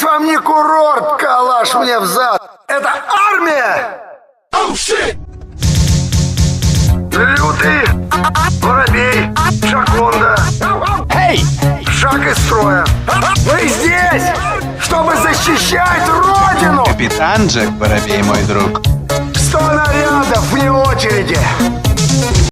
вам не курорт, калаш мне взад. Это армия! Лютый, воробей, Шаконда. Эй! Шаг из строя. Мы здесь, чтобы защищать Родину! Капитан Джек Воробей, мой друг. 100 нарядов вне очереди.